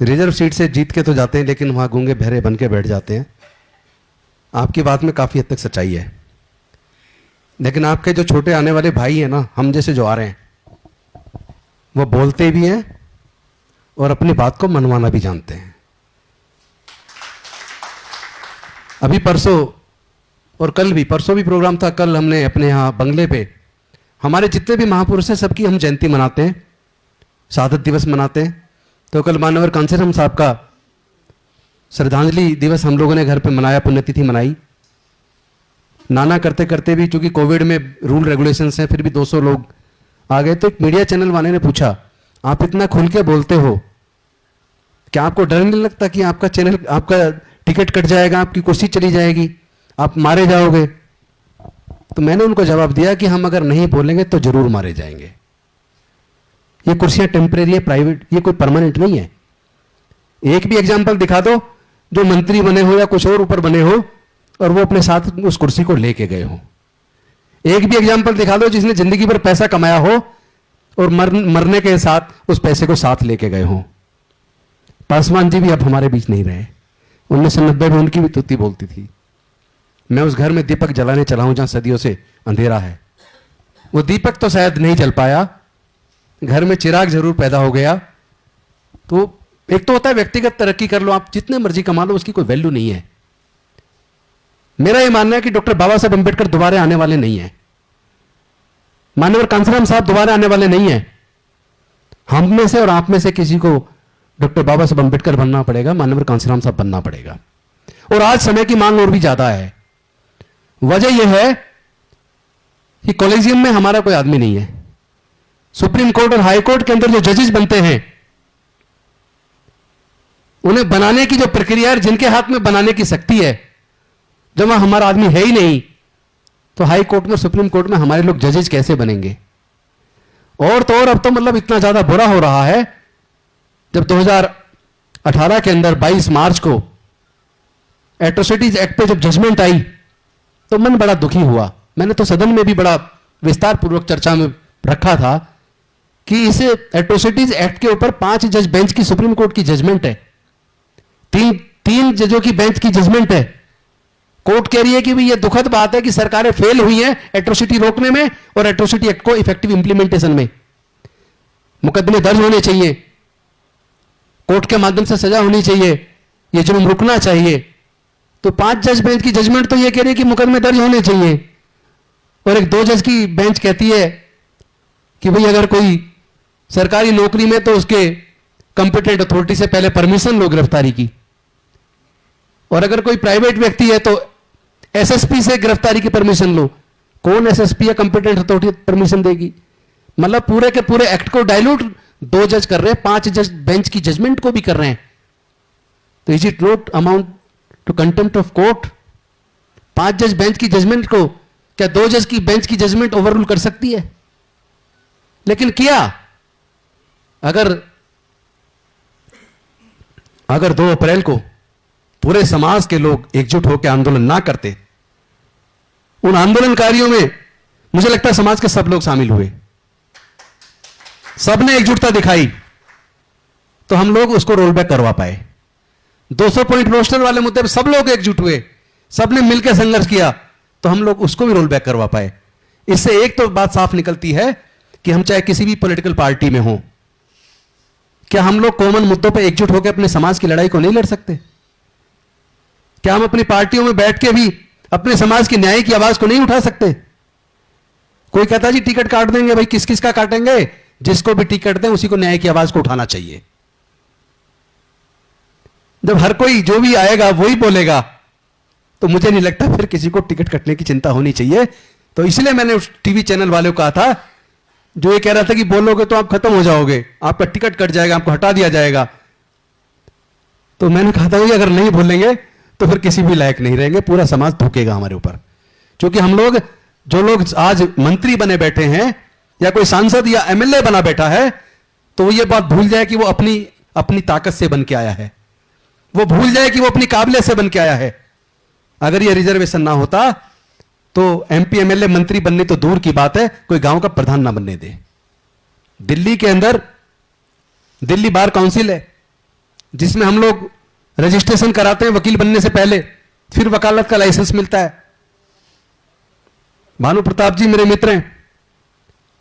Reserve seat से जीत के तो जाते हैं, लेकिन वहां गूंगे बहरे बन के बैठ जाते हैं। आपकी बात में काफ़ी हद तक सच्चाई है, लेकिन आपके जो छोटे आने वाले भाई हैं ना, हम जैसे जो आ रहे हैं, वो बोलते भी हैं और अपनी बात को मनवाना भी जानते हैं। अभी परसों और कल भी, परसों भी प्रोग्राम था, कल हमने अपने यहाँ बंगले पे हमारे जितने भी महापुरुष हैं सबकी हम जयंती मनाते हैं, शहादत दिवस मनाते हैं। तो कल मानवर कांसीराम साहब का श्रद्धांजलि दिवस हम लोगों ने घर पे मनाया, पुण्यतिथि मनाई। नाना करते करते भी, चूंकि कोविड में रूल रेगुलेशंस हैं, फिर भी 200 लोग आ गए। तो एक मीडिया चैनल वाले ने पूछा, आप इतना खुल के बोलते हो, क्या आपको डर नहीं लगता कि आपका चैनल, आपका टिकट कट जाएगा, आपकी कुर्सी चली जाएगी, आप मारे जाओगे? तो मैंने उनको जवाब दिया कि हम अगर नहीं बोलेंगे तो जरूर मारे जाएंगे। ये कुर्सियां टेम्परेरी है, प्राइवेट, ये कोई परमानेंट नहीं है। एक भी एग्जाम्पल दिखा दो जो मंत्री बने हो या कुछ और ऊपर बने हो और वो अपने साथ उस कुर्सी को लेके गए हो। एक भी एग्जाम्पल दिखा दो जिसने जिंदगी भर पैसा कमाया हो और मरने के साथ उस पैसे को साथ लेके गए हो। पासवान जी भी अब हमारे बीच नहीं रहे। 1990 में उनकी भी तुत्ती बोलती थी। मैं उस घर में दीपक जलाने चला हूं जहां सदियों से अंधेरा है। वो दीपक तो शायद नहीं जल पाया, घर में चिराग जरूर पैदा हो गया। तो एक तो होता है व्यक्तिगत तरक्की कर लो, आप जितने मर्जी कमा लो, उसकी कोई वैल्यू नहीं है। मेरा यह मानना है कि डॉक्टर बाबा साहब अंबेडकर दोबारा आने वाले नहीं है, मानवर कांसीराम साहब दोबारा आने वाले नहीं है। हम में से और आप में से किसी को डॉक्टर बाबा साहब अंबेडकर बनना पड़ेगा, मानवर कांसीराम साहब बनना पड़ेगा। और आज समय की मांग और भी ज्यादा है। वजह यह है कि कॉलेजियम में हमारा कोई आदमी नहीं है। सुप्रीम कोर्ट और हाई कोर्ट के अंदर जो जजेस बनते हैं, उन्हें बनाने की जो प्रक्रिया है, जिनके हाथ में बनाने की शक्ति है, जब वहां हमारा आदमी है ही नहीं, तो हाई कोर्ट में, सुप्रीम कोर्ट में हमारे लोग जजेस कैसे बनेंगे? और तो और अब तो मतलब इतना ज्यादा बुरा हो रहा है, जब 2018 के अंदर 22 मार्च को एट्रोसिटीज एक्ट पे जब जजमेंट आई तो मन बड़ा दुखी हुआ। मैंने तो सदन में भी बड़ा विस्तार पूर्वक चर्चा में रखा था कि इस एट्रोसिटीज एक्ट के ऊपर 5 जज बेंच की सुप्रीम कोर्ट की जजमेंट है, तीन जजों की बेंच की जजमेंट है। कोर्ट कह रही है कि भाई ये दुखद बात है कि सरकारें फेल हुई हैं एट्रोसिटी रोकने में और एट्रोसिटी एक्ट को इफेक्टिव इंप्लीमेंटेशन में। मुकदमे दर्ज होने चाहिए, कोर्ट के माध्यम से सजा होनी चाहिए, ये जुर्म रुकना चाहिए। तो 5 जज बेंच की जजमेंट तो ये कह रही है कि मुकदमे दर्ज होने चाहिए, और एक 2 जज की बेंच कहती है कि भाई अगर कोई सरकारी नौकरी में तो उसके कंपिटेंट अथॉरिटी से पहले परमिशन लो गिरफ्तारी की, और अगर कोई प्राइवेट व्यक्ति है तो एसएसपी से गिरफ्तारी की परमिशन लो। कौन एसएसपी या कंपिटेंट अथॉरिटी परमिशन देगी? मतलब पूरे के पूरे एक्ट को डाइल्यूट 2 जज कर रहे हैं, 5 जज बेंच की जजमेंट को भी कर रहे हैं। तो is it not amount to contempt of court? 5 जज बेंच की जजमेंट को क्या 2 जज की बेंच की जजमेंट ओवररूल कर सकती है? लेकिन किया। अगर 2 अप्रैल को पूरे समाज के लोग एकजुट होकर आंदोलन ना करते, उन आंदोलनकारियों में मुझे लगता है समाज के सब लोग शामिल हुए, सबने एकजुटता दिखाई, तो हम लोग उसको रोल बैक करवा पाए। 200 पॉइंट रोस्टर वाले मुद्दे पर सब लोग एकजुट हुए, सबने मिलकर संघर्ष किया, तो हम लोग उसको भी रोल बैक करवा पाए। इससे एक तो बात साफ निकलती है कि हम चाहे किसी भी पॉलिटिकल पार्टी में हो, क्या हम लोग कॉमन मुद्दों पर एकजुट होकर अपने समाज की लड़ाई को नहीं लड़ सकते? क्या हम अपनी पार्टियों में बैठ के भी अपने समाज की न्याय की आवाज को नहीं उठा सकते? कोई कहता जी टिकट काट देंगे, भाई किस किस का काटेंगे? जिसको भी टिकट दें उसी को न्याय की आवाज को उठाना चाहिए। जब हर कोई जो भी आएगा वही बोलेगा, तो मुझे नहीं लगता फिर किसी को टिकट कटने की चिंता होनी चाहिए। तो इसलिए मैंने उस टीवी चैनल वाले को कहा था जो ये कह रहा था कि बोलोगे तो आप खत्म हो जाओगे, आपका टिकट कट जाएगा, आपको हटा दिया जाएगा। तो मैंने कहा था कि अगर नहीं बोलेंगे तो फिर किसी भी लायक नहीं रहेंगे, पूरा समाज थूकेगा हमारे ऊपर। क्योंकि हम लोग, जो लोग आज मंत्री बने बैठे हैं या कोई सांसद या एमएलए बना बैठा है, तो वो ये बात भूल जाए कि वो अपनी ताकत से बन के आया है, वो भूल जाए कि वो अपनी काबिलियत से बन के आया है। अगर ये रिजर्वेशन ना होता तो एमपी एमएलए मंत्री बनने तो दूर की बात है, कोई गांव का प्रधान ना बनने दे। दिल्ली के अंदर दिल्ली बार काउंसिल है, जिसमें हम लोग रजिस्ट्रेशन कराते हैं वकील बनने से पहले, फिर वकालत का लाइसेंस मिलता है। भानु प्रताप जी मेरे मित्र हैं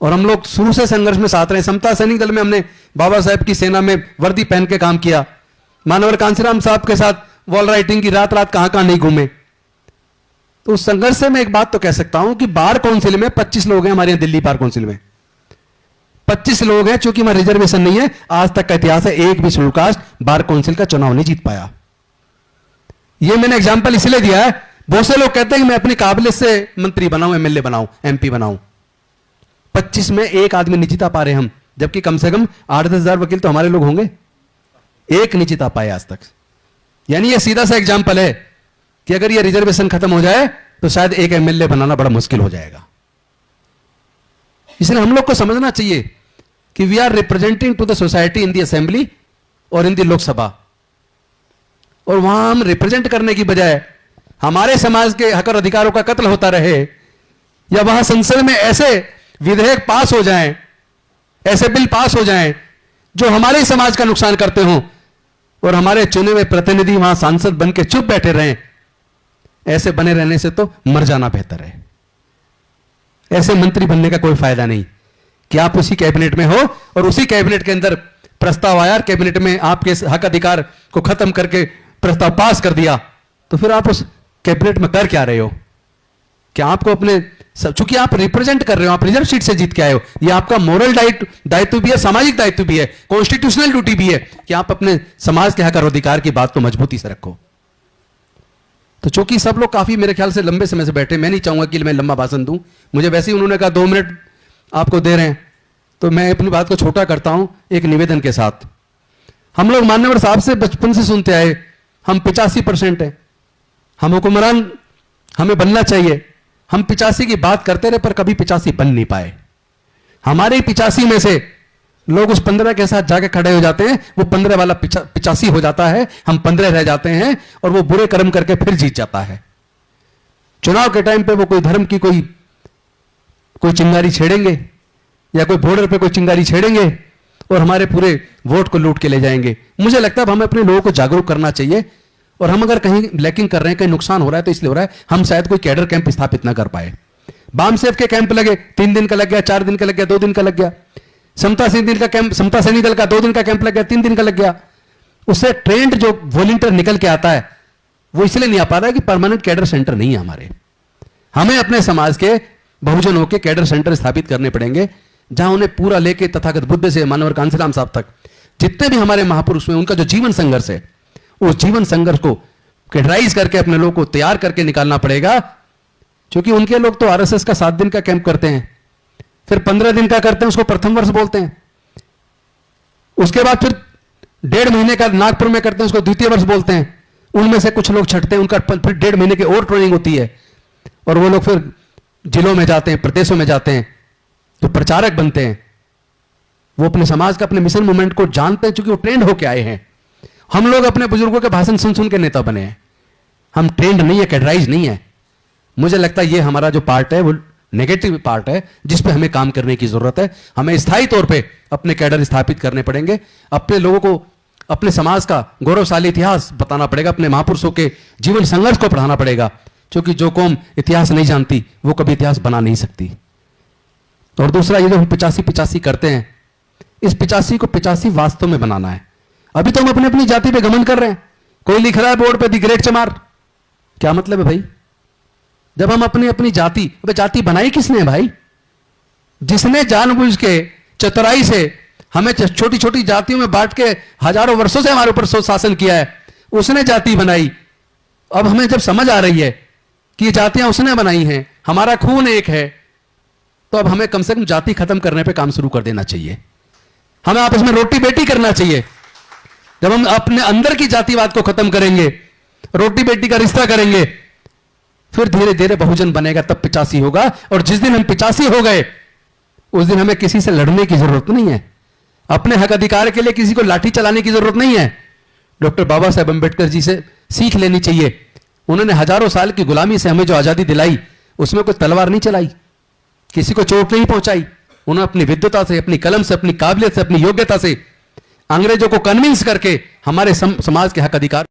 और हम लोग शुरू से संघर्ष में साथ रहे। समता सैनिक दल में हमने बाबा साहेब की सेना में वर्दी पहन के काम किया। मानवर कांसीराम साहब के साथ वॉल राइटिंग की रात रात कहां कहां नहीं घूमे। तो उस संघर्ष से मैं एक बात तो कह सकता हूं कि बार काउंसिल में 25 लोग हैं, हमारे यहां दिल्ली बार काउंसिल में 25 लोग हैं। चूंकि हमारा रिजर्वेशन नहीं है, आज तक का इतिहास है एक भी शेड्यूल कास्ट बार काउंसिल का चुनाव नहीं जीत पाया। यह मैंने एग्जाम्पल इसलिए दिया है, बहुत से लोग कहते हैं कि मैं अपनी काबिलियत से मंत्री बनाऊं, एमएलए बनाऊं, एमपी बनाऊं। 25 में एक आदमी नहीं जीता पा रहे हम, जबकि कम से कम 8-10 हजार वकील तो हमारे लोग होंगे, एक नहीं जीता पाए आज तक। यानी यह सीधा सा एग्जाम्पल है कि अगर यह रिजर्वेशन खत्म हो जाए तो शायद एक एमएलए बनाना बड़ा मुश्किल हो जाएगा। इसलिए हम लोग को समझना चाहिए कि we are representing to the society in the assembly और इन द लोकसभा, और वहां हम रिप्रेजेंट करने की बजाय हमारे समाज के हक और अधिकारों का कत्ल होता रहे, या वहां संसद में ऐसे विधेयक पास हो जाएं, ऐसे बिल पास हो जाएं जो हमारे समाज का नुकसान करते हों, और हमारे चुने हुए प्रतिनिधि वहां सांसद बन के चुप बैठे रहें, ऐसे बने रहने से तो मर जाना बेहतर है। ऐसे मंत्री बनने का कोई फायदा नहीं कि आप उसी कैबिनेट में हो और उसी कैबिनेट के अंदर प्रस्ताव आया, कैबिनेट में आपके हक अधिकार को खत्म करके प्रस्ताव पास कर दिया, तो फिर आप उस कैबिनेट में कर क्या रहे हो? क्या आपको अपने, चूंकि आप रिप्रेजेंट कर रहे हो, आप रिजर्व सीट से जीत के आए हो, यह आपका मोरल दायित्व भी है, सामाजिक दायित्व भी है, कॉन्स्टिट्यूशनल ड्यूटी भी है कि आप अपने समाज के हक और अधिकार की बात को मजबूती से रखो। तो चूंकि सब लोग काफी मेरे ख्याल से लंबे समय से बैठे, मैं नहीं चाहूंगा कि मैं लंबा भाषण दूं, मुझे वैसे ही उन्होंने कहा 2 मिनट आपको दे रहे हैं, तो मैं अपनी बात को छोटा करता हूं एक निवेदन के साथ। हम लोग मान्यवर साहब से बचपन से सुनते आए, हम 85% हैं, हम हुक्मरान हमें बनना चाहिए। हम 85 की बात करते रहे पर कभी 85 बन नहीं पाए। हमारे 85 में से लोग उस 15 के साथ जाके खड़े हो जाते हैं, वो 15 वाला 85 हो जाता है, हम 15 रह जाते हैं, और वो बुरे कर्म करके फिर जीत जाता है। चुनाव के टाइम पे वो कोई धर्म की कोई चिंगारी छेड़ेंगे, या कोई बॉर्डर पे कोई चिंगारी छेड़ेंगे और हमारे पूरे वोट को लूट के ले जाएंगे। मुझे लगता है हमें अपने लोगों को जागरूक करना चाहिए, और हम अगर कहीं लैकिंग कर रहे हैं, कहीं नुकसान हो रहा है, तो इसलिए हो रहा है हम शायद कोई कैडर कैंप स्थापित ना कर पाए। बामसेफ के कैंप लगे, 3 दिन का लग गया, 4 दिन का लग गया, 2 दिन का लग गया। समता सैनिक दल का 2 दिन का कैंप लग गया, 3 दिन का लग गया। उससे ट्रेंड जो वॉलंटियर निकल के आता है वो इसलिए नहीं आ पा रहा है कि परमानेंट कैडर सेंटर नहीं है हमारे। हमें अपने समाज के बहुजनों के कैडर सेंटर स्थापित करने पड़ेंगे, जहां उन्हें पूरा लेके तथागत बुद्ध से मानवर कांसीराम साहब तक जितने भी हमारे महापुरुष में उनका जो जीवन संघर्ष है, उस जीवन संघर्ष को कैडराइज करके अपने लोगों को तैयार करके निकालना पड़ेगा। क्योंकि उनके लोग तो आरएसएस का 7 दिन का कैंप करते हैं, फिर 15 दिन का करते हैं, उसको प्रथम वर्ष बोलते हैं। उसके बाद फिर 1.5 महीने का नागपुर में करते हैं, उसको द्वितीय वर्ष बोलते हैं। उनमें से कुछ लोग छटते हैं, उनका फिर 1.5 महीने की और ट्रेनिंग होती है, और वो लोग फिर जिलों में जाते हैं, प्रदेशों में जाते हैं, जो प्रचारक बनते हैं। वो अपने समाज का, अपने मिशन मूवमेंट को जानते हैं, क्योंकि वो ट्रेंड होके आए हैं। हम लोग अपने बुजुर्गों के भाषण सुन सुन के नेता बने हैं, हम ट्रेंड नहीं है, कैडराइज नहीं है। मुझे लगता है ये हमारा जो पार्ट है वो नेगेटिव पार्ट है, जिस पे हमें काम करने की जरूरत है। हमें स्थायी तौर पे अपने कैडर स्थापित करने पड़ेंगे, अपने लोगों को अपने समाज का गौरवशाली इतिहास बताना पड़ेगा, अपने महापुरुषों के जीवन संघर्ष को पढ़ाना पड़ेगा। क्योंकि जो कौम इतिहास नहीं जानती वो कभी इतिहास बना नहीं सकती। और दूसरा, ये जो हम 85 करते हैं, इस 85 को 85 वास्तव में बनाना है। अभी तो हम अपनी अपनी जाति पे घमंड कर रहे हैं। कोई लिख रहा है बोर्ड पे दी ग्रेट चमार, क्या मतलब है भाई? जब हम अपनी अपनी जाति बनाई किसने है भाई? जिसने जानबूझ के चतुराई से हमें छोटी छोटी जातियों में बांट के हजारों वर्षों से हमारे ऊपर शासन किया है, उसने जाति बनाई। अब हमें जब समझ आ रही है कि ये जातियां उसने बनाई हैं, हमारा खून एक है, तो अब हमें कम से कम जाति खत्म करने पे काम शुरू कर देना चाहिए। हमें आपस में रोटी बेटी करना चाहिए। जब हम अपने अंदर की जातिवाद को खत्म करेंगे, रोटी बेटी का रिश्ता करेंगे, फिर धीरे धीरे बहुजन बनेगा, तब 85 होगा। और जिस दिन हम 85 हो गए, उस दिन हमें किसी से लड़ने की जरूरत नहीं है। अपने हक अधिकार के लिए किसी को लाठी चलाने की जरूरत नहीं है। डॉक्टर बाबा साहेब अंबेडकर जी से सीख लेनी चाहिए। उन्होंने हजारों साल की गुलामी से हमें जो आजादी दिलाई, उसमें कोई तलवार नहीं चलाई, किसी को चोट नहीं पहुंचाई। उन्होंने अपनी विद्वता से, अपनी कलम से, अपनी काबिलियत से, अपनी योग्यता से अंग्रेजों को कन्विंस करके हमारे समाज के हक अधिकार